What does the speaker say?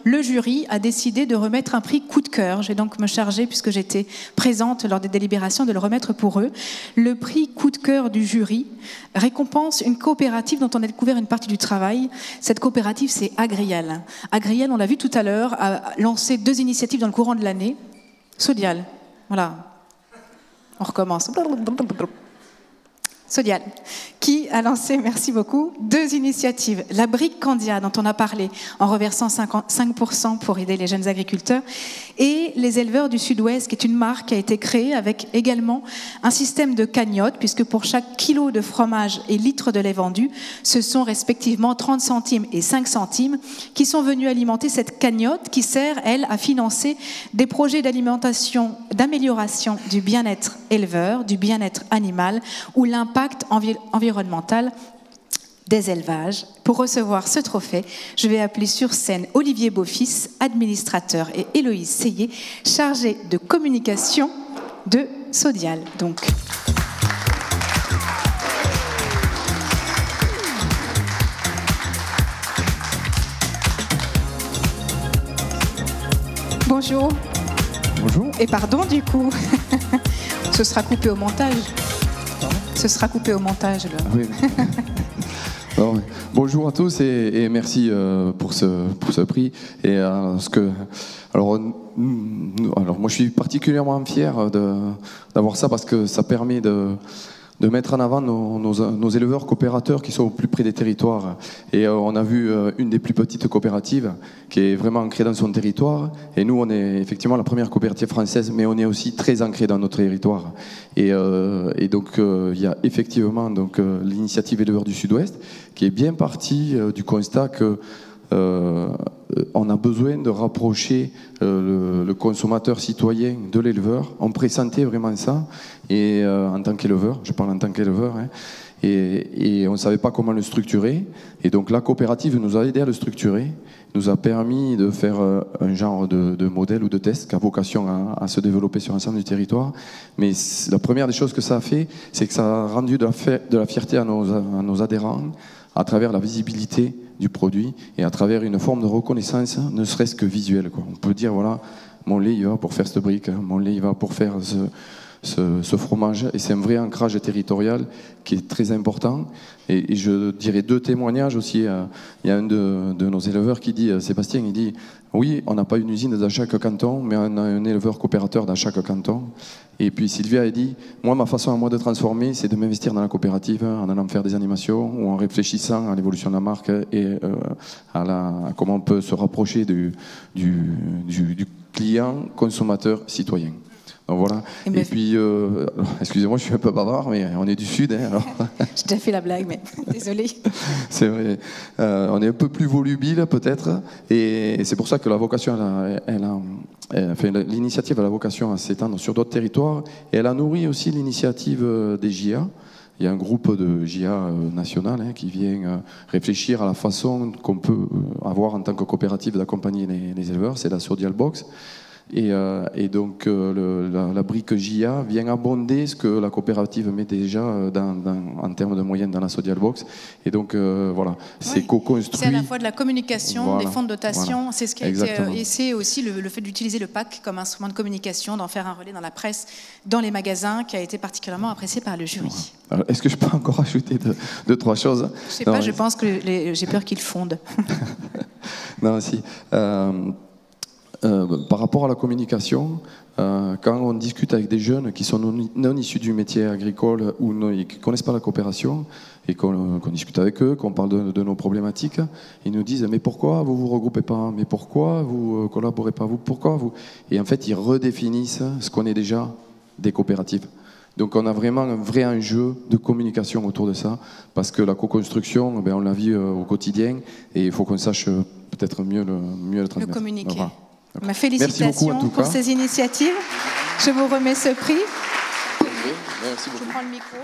le jury a décidé de remettre un prix coup de cœur. J'ai donc me chargé, puisque j'étais présente lors des délibérations, de le remettre pour eux. Le prix coup de cœur du jury récompense une coopérative dont on a découvert une partie du travail. Cette coopérative, c'est Agriel. Agriel, on l'a vu tout à l'heure, a lancé 2 initiatives dans le courant de l'année. Sodial, voilà. On recommence. Sodial, qui a lancé, merci beaucoup, 2 initiatives. La brique Candia, dont on a parlé, en reversant 5% pour aider les jeunes agriculteurs, et les éleveurs du Sud-Ouest, qui est une marque qui a été créée avec également un système de cagnotte, puisque pour chaque kilo de fromage et litre de lait vendu, ce sont respectivement 30 centimes et 5 centimes qui sont venus alimenter cette cagnotte qui sert, elle, à financer des projets d'alimentation, d'amélioration du bien-être éleveur, du bien-être animal, ou l'impact environnemental des élevages. Pour recevoir ce trophée, je vais appeler sur scène Olivier Beaufils, administrateur, et Héloïse Seyé, chargée de communication de Sodial. Donc. Bonjour. Bonjour. Et pardon du coup. Ce sera coupé au montage. Ce sera coupé au montage. Là. Oui. Alors, bonjour à tous et merci pour ce prix. Et alors moi je suis particulièrement fier d'avoir ça parce que ça permet de mettre en avant nos éleveurs coopérateurs qui sont au plus près des territoires. Et on a vu une des plus petites coopératives qui est vraiment ancrée dans son territoire. Et nous, on est effectivement la première coopérative française, mais on est aussi très ancré dans notre territoire. Et donc, il y a effectivement l'initiative éleveurs du Sud-Ouest qui est bien partie du constat que on a besoin de rapprocher le consommateur citoyen de l'éleveur. On pressentait vraiment ça, et en tant qu'éleveur, je parle en tant qu'éleveur, hein, et on ne savait pas comment le structurer. Et donc la coopérative nous a aidé à le structurer, nous a permis de faire un genre de modèle ou de test qui a vocation à se développer sur l'ensemble du territoire. Mais la première des choses que ça a fait, c'est que ça a rendu de la fierté à nos adhérents, à travers la visibilité du produit et à travers une forme de reconnaissance, ne serait-ce que visuelle, quoi. On peut dire, voilà, mon lait il va pour faire cette brique, mon lait il va pour faire ce fromage, et c'est un vrai ancrage territorial qui est très important. Et je dirais 2 témoignages aussi. Il y a un de nos éleveurs qui dit, Sébastien, il dit, oui, on n'a pas une usine dans chaque canton, mais on a un éleveur coopérateur dans chaque canton. Et puis Sylvia a dit, moi, ma façon à moi de transformer, c'est de m'investir dans la coopérative en allant faire des animations ou en réfléchissant à l'évolution de la marque et à comment on peut se rapprocher du client, consommateur, citoyen. Donc voilà. Et puis, excusez-moi, je suis un peu bavard, mais on est du Sud. Hein, alors. J'ai déjà fait la blague, mais désolé. C'est vrai. On est un peu plus volubile, peut-être. Et c'est pour ça que la vocation, l'initiative a la vocation à s'étendre sur d'autres territoires. Et elle a nourri aussi l'initiative des JA. Il y a un groupe de JA national qui vient réfléchir à la façon qu'on peut avoir en tant que coopérative d'accompagner les éleveurs. C'est la Sodial Box. Et donc la brique JA vient abonder ce que la coopérative met déjà en termes de moyenne dans la Sodial Box. Et donc voilà, c'est co-construit. C'est à la fois de la communication, voilà, des fonds de dotation, voilà. C'est ce qui a été, et c'est aussi le fait d'utiliser le PAC comme instrument de communication, d'en faire un relais dans la presse, dans les magasins, qui a été particulièrement apprécié par le jury. Est-ce que je peux encore ajouter 2-3 choses? Je sais pas, je pense que j'ai peur qu'ils fondent. Non, si. Par rapport à la communication, quand on discute avec des jeunes qui sont non issus du métier agricole ou qui ne connaissent pas la coopération, et qu'on discute avec eux, qu'on parle de nos problématiques, ils nous disent « mais pourquoi vous ne vous regroupez pas? Mais pourquoi vous ne collaborez pas? Pourquoi vous ?» Et en fait, ils redéfinissent ce qu'on est déjà des coopératives. Donc on a vraiment un vrai enjeu de communication autour de ça, parce que la co-construction, on la vit au quotidien, et il faut qu'on sache peut-être mieux le transmettre. Le communiquer. Voilà. Ma félicitations pour ces initiatives. Je vous remets ce prix. Merci beaucoup. Je prends le micro.